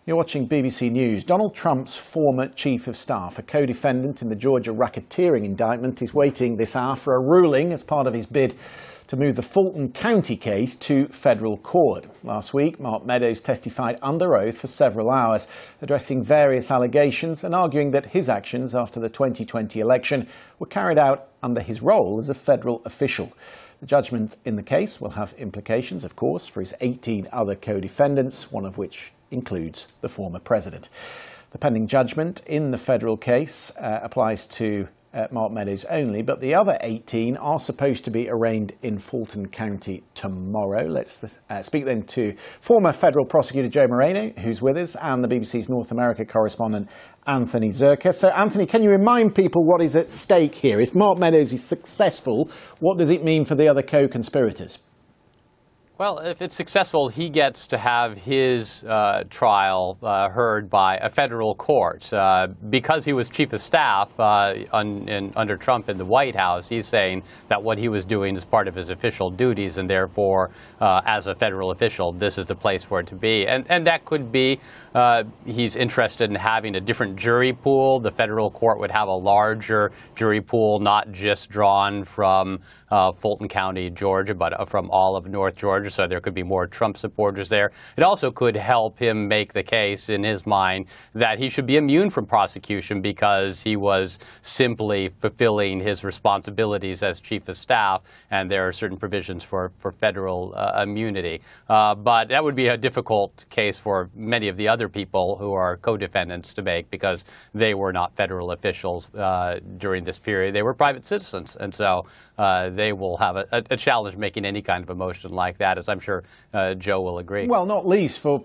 You're watching BBC News. Donald Trump's former chief of staff, a co-defendant in the Georgia racketeering indictment, is waiting this hour for a ruling as part of his bid to move the Fulton County case to federal court. Last week, Mark Meadows testified under oath for several hours, addressing various allegations and arguing that his actions after the 2020 election were carried out under his role as a federal official. The judgment in the case will have implications, of course, for his 18 other co-defendants, one of which includes the former president. The pending judgment in the federal case applies to Mark Meadows only, but the other 18 are supposed to be arraigned in Fulton County tomorrow. Let's speak then to former federal prosecutor Joe Moreno, who's with us, and the BBC's North America correspondent Anthony Zerka. So, Anthony, can you remind people what is at stake here? If Mark Meadows is successful, what does it mean for the other co-conspirators? Well, if it's successful, he gets to have his trial heard by a federal court. Because he was chief of staff under Trump in the White House, he's saying that what he was doing is part of his official duties, and therefore, as a federal official, this is the place for it to be. And that could be he's interested in having a different jury pool. The federal court would have a larger jury pool, not just drawn from Fulton County, Georgia, but from all of North Georgia. So there could be more Trump supporters there. It also could help him make the case in his mind that he should be immune from prosecution because he was simply fulfilling his responsibilities as chief of staff, and there are certain provisions for federal immunity. But that would be a difficult case for many of the other people who are co-defendants to make because they were not federal officials during this period. They were private citizens, and so they will have a challenge making any kind of a motion like that, as I'm sure Joe will agree. Well, not least for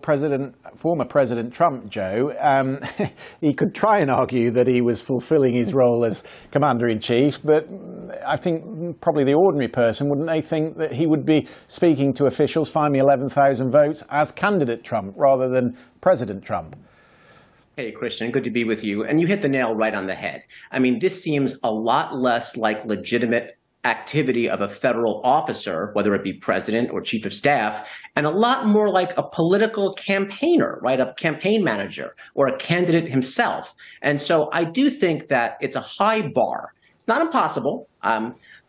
former President Trump, Joe. He could try and argue that he was fulfilling his role as commander-in-chief, but I think probably the ordinary person, wouldn't they think that he would be speaking to officials, find me 11,000 votes, as candidate Trump rather than President Trump? Hey, Christian, good to be with you. And you hit the nail right on the head. I mean, this seems a lot less like legitimate activity of a federal officer, whether it be president or chief of staff, and a lot more like a political campaigner, right? A campaign manager or a candidate himself. And so I do think that it's a high bar. It's not impossible,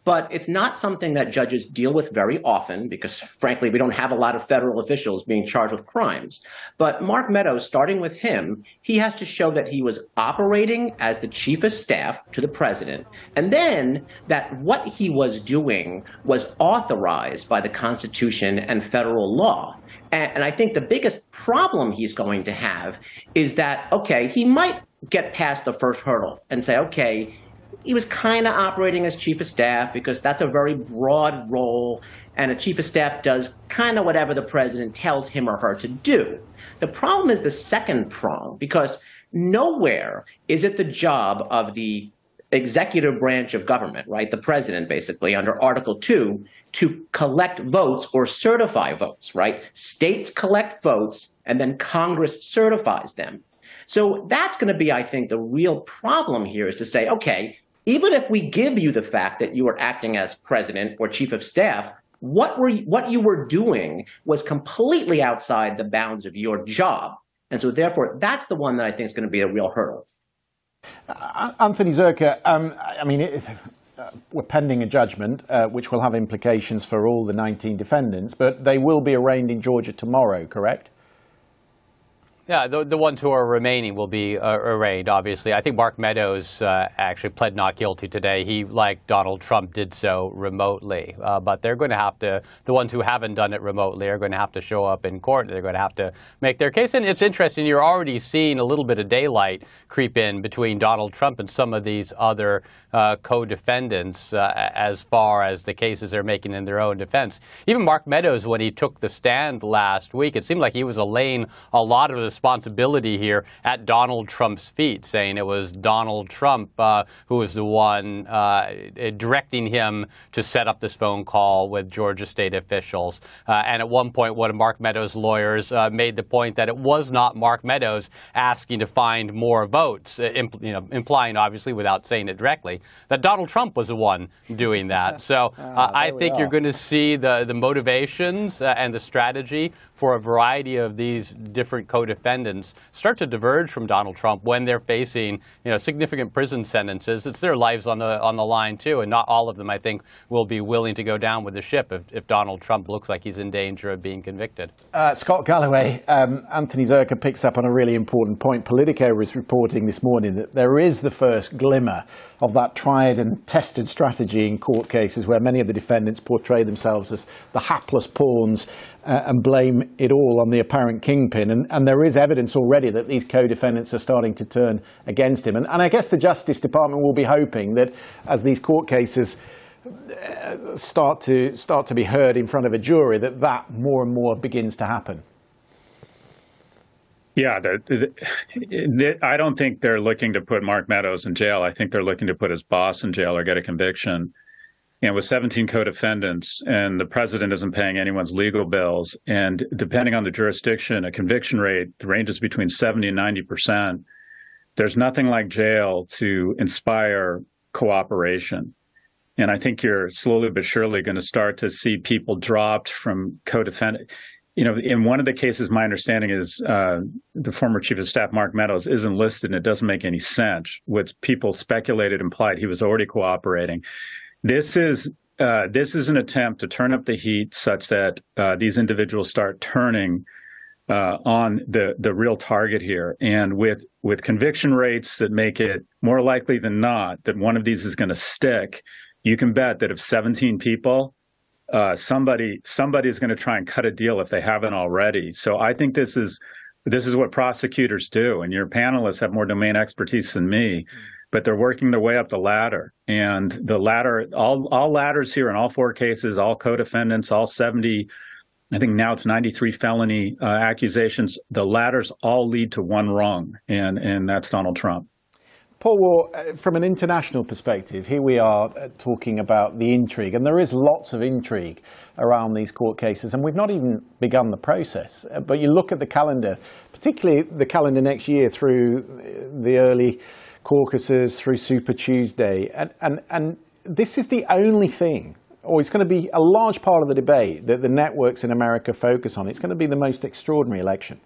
but it's not something that judges deal with very often because, frankly, we don't have a lot of federal officials being charged with crimes. But Mark Meadows, starting with him, he has to show that he was operating as the chief of staff to the president, and then that what he was doing was authorized by the Constitution and federal law. And I think the biggest problem he's going to have is that, okay, he might get past the first hurdle and say, okay, he was kind of operating as chief of staff because that's a very broad role, and a chief of staff does kind of whatever the president tells him or her to do. The problem is the second prong, because nowhere is it the job of the executive branch of government, right, the president basically, under Article 2, to collect votes or certify votes, right? States collect votes, and then Congress certifies them. So that's going to be, I think, the real problem here is to say, okay, even if we give you the fact that you were acting as president or chief of staff, what you were doing was completely outside the bounds of your job. And so therefore, that's the one that I think is going to be a real hurdle. Anthony Zerka, I mean, we're pending a judgment, which will have implications for all the 19 defendants, but they will be arraigned in Georgia tomorrow, correct? Yeah, the ones who are remaining will be arraigned, obviously. I think Mark Meadows actually pled not guilty today. He, like Donald Trump, did so remotely. But they're going to have to, the ones who haven't done it remotely are going to have to show up in court. They're going to have to make their case. And it's interesting, you're already seeing a little bit of daylight creep in between Donald Trump and some of these other co-defendants as far as the cases they're making in their own defense. Even Mark Meadows, when he took the stand last week, it seemed like he was laying a lot of the responsibility here at Donald Trump's feet, saying it was Donald Trump who was the one directing him to set up this phone call with Georgia state officials. And at one point, one of Mark Meadows' lawyers made the point that it was not Mark Meadows asking to find more votes, implying, obviously, without saying it directly, that Donald Trump was the one doing that. So I think you're going to see the motivations and the strategy for a variety of these different co-defendants co-defendants start to diverge from Donald Trump when they're facing, significant prison sentences. It's their lives on the line too, and not all of them, I think, will be willing to go down with the ship if Donald Trump looks like he's in danger of being convicted. Scott Galloway, Anthony Zerka picks up on a really important point. Politico was reporting this morning that there is the first glimmer of that tried and tested strategy in court cases where many of the defendants portray themselves as the hapless pawns and blame it all on the apparent kingpin. And there is evidence already that these co-defendants are starting to turn against him. And I guess the Justice Department will be hoping that as these court cases start to be heard in front of a jury, that more and more begins to happen. Yeah, I don't think they're looking to put Mark Meadows in jail. I think they're looking to put his boss in jail or get a conviction. With 17 co-defendants, and the president isn't paying anyone's legal bills, and depending on the jurisdiction, a conviction rate ranges between 70 and 90%. There's nothing like jail to inspire cooperation. And I think you're slowly but surely going to start to see people dropped from co-defendant. In one of the cases, my understanding is the former chief of staff, Mark Meadows, isn't listed, and it doesn't make any sense. What people speculated implied he was already cooperating. This is an attempt to turn up the heat such that these individuals start turning on the real target here. And with conviction rates that make it more likely than not that one of these is going to stick, you can bet that if 17 people, somebody is going to try and cut a deal if they haven't already. So I think this is what prosecutors do. And your panelists have more domain expertise than me. But they're working their way up the ladder. And the ladder, all ladders here in all four cases, all co-defendants, all 70, I think now it's 93 felony accusations. The ladders all lead to one rung, and that's Donald Trump. Paul Waugh, from an international perspective, here we are talking about the intrigue, and there is lots of intrigue around these court cases, and we've not even begun the process. But you look at the calendar, particularly the calendar next year through the early caucuses, through Super Tuesday, and this is the only thing, or it's going to be a large part of the debate that the networks in America focus on. It's going to be the most extraordinary election.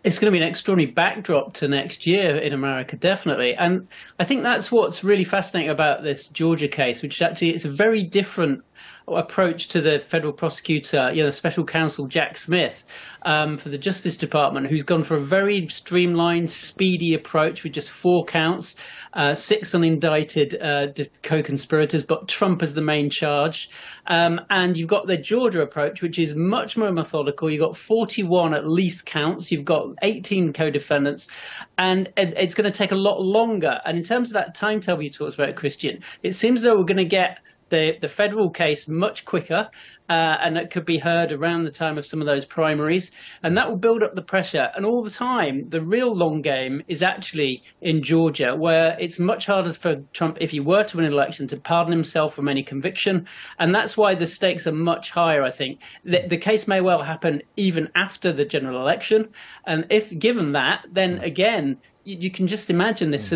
It's going to be an extraordinary backdrop to next year in America, definitely. And I think that's what's really fascinating about this Georgia case, which actually it's a very different approach to the federal prosecutor, special counsel Jack Smith for the Justice Department, who's gone for a very streamlined, speedy approach with just 4 counts, 6 unindicted co-conspirators, but Trump as the main charge. And you've got the Georgia approach, which is much more methodical. You've got 41 at least counts. You've got 18 co-defendants, and it's going to take a lot longer. And in terms of that timetable you talked about, Christian, it seems as though we're going to get the federal case much quicker, and that could be heard around the time of some of those primaries, and that will build up the pressure. And all the time, the real long game is actually in Georgia, where it's much harder for Trump, if he were to win an election, to pardon himself from any conviction, and that's why the stakes are much higher, I think. The case may well happen even after the general election, and if given that, then again, you can just imagine this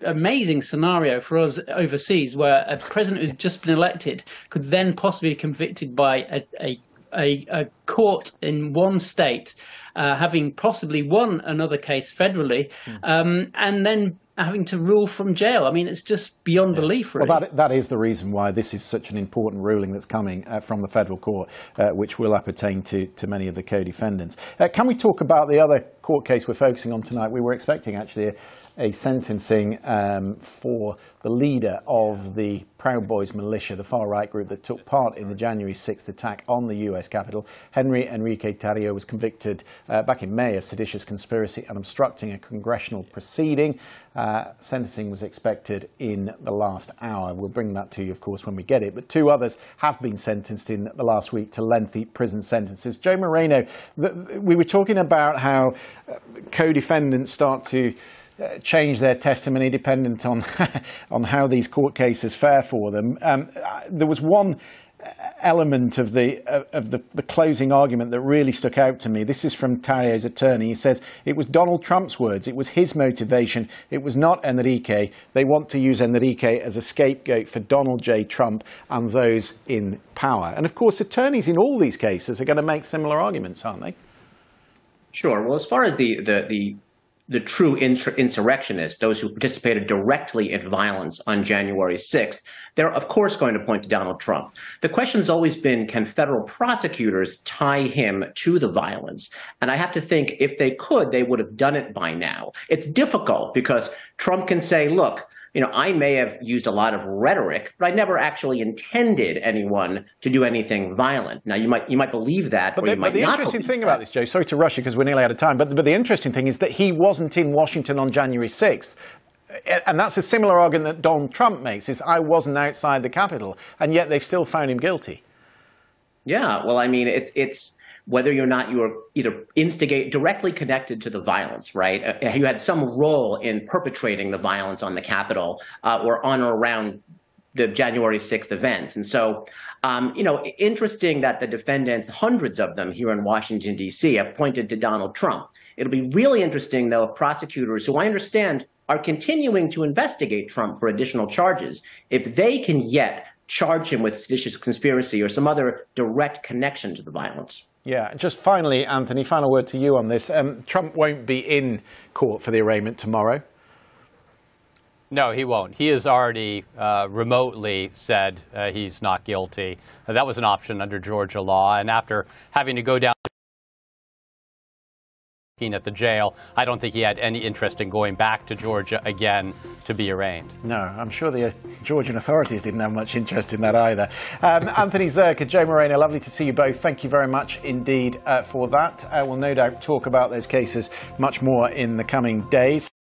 amazing scenario for us overseas, where a president who's just been elected could then possibly be convicted by a court in one state, having possibly won another case federally, and then having to rule from jail. I mean, it's just beyond belief, really. Well, that is the reason why this is such an important ruling that's coming from the federal court, which will appertain to many of the co-defendants. Can we talk about the other court case we're focusing on tonight? We were expecting, actually, a sentencing for the leader of the Proud Boys militia, the far-right group that took part in the January 6th attack on the US Capitol. Henry Enrique Tarrio was convicted back in May of seditious conspiracy and obstructing a congressional proceeding. Sentencing was expected in the last hour. We'll bring that to you, of course, when we get it. But 2 others have been sentenced in the last week to lengthy prison sentences. Joe Moreno, we were talking about how co-defendants start to change their testimony dependent on on how these court cases fare for them. There was one element of the closing argument that really stuck out to me. This is from Tarrio's attorney. He says, it was Donald Trump's words. It was his motivation. It was not Enrique. They want to use Enrique as a scapegoat for Donald J. Trump and those in power. And of course, attorneys in all these cases are going to make similar arguments, aren't they? Sure. Well, as far as the true insurrectionists, those who participated directly in violence on January 6th, they're, of course, going to point to Donald Trump. The question has always been, can federal prosecutors tie him to the violence? And I have to think if they could, they would have done it by now. It's difficult because Trump can say, look, I may have used a lot of rhetoric, but I never actually intended anyone to do anything violent. Now, you might believe that, or you might not. But the interesting thing about this, Joe, sorry to rush you because we're nearly out of time, but the interesting thing is that he wasn't in Washington on January 6th. And that's a similar argument that Donald Trump makes, is I wasn't outside the Capitol, and yet they've still found him guilty. Yeah, well, I mean, it's whether or not you were either directly connected to the violence, right? You had some role in perpetrating the violence on the Capitol or on or around the January 6th events. And so, interesting that the defendants, hundreds of them here in Washington, D.C., have pointed to Donald Trump. It'll be really interesting, though, if prosecutors, who I understand are continuing to investigate Trump for additional charges, if they can yet charge him with seditious conspiracy or some other direct connection to the violence. Yeah, just finally, Anthony, final word to you on this. Trump won't be in court for the arraignment tomorrow. No, he won't. He has already remotely said he's not guilty. That was an option under Georgia law. And after having to go down at the jail, I don't think he had any interest in going back to Georgia again to be arraigned. No, I'm sure the Georgian authorities didn't have much interest in that either. Anthony Zerka, Joe Moreno, lovely to see you both. Thank you very much indeed for that. We'll no doubt talk about those cases much more in the coming days.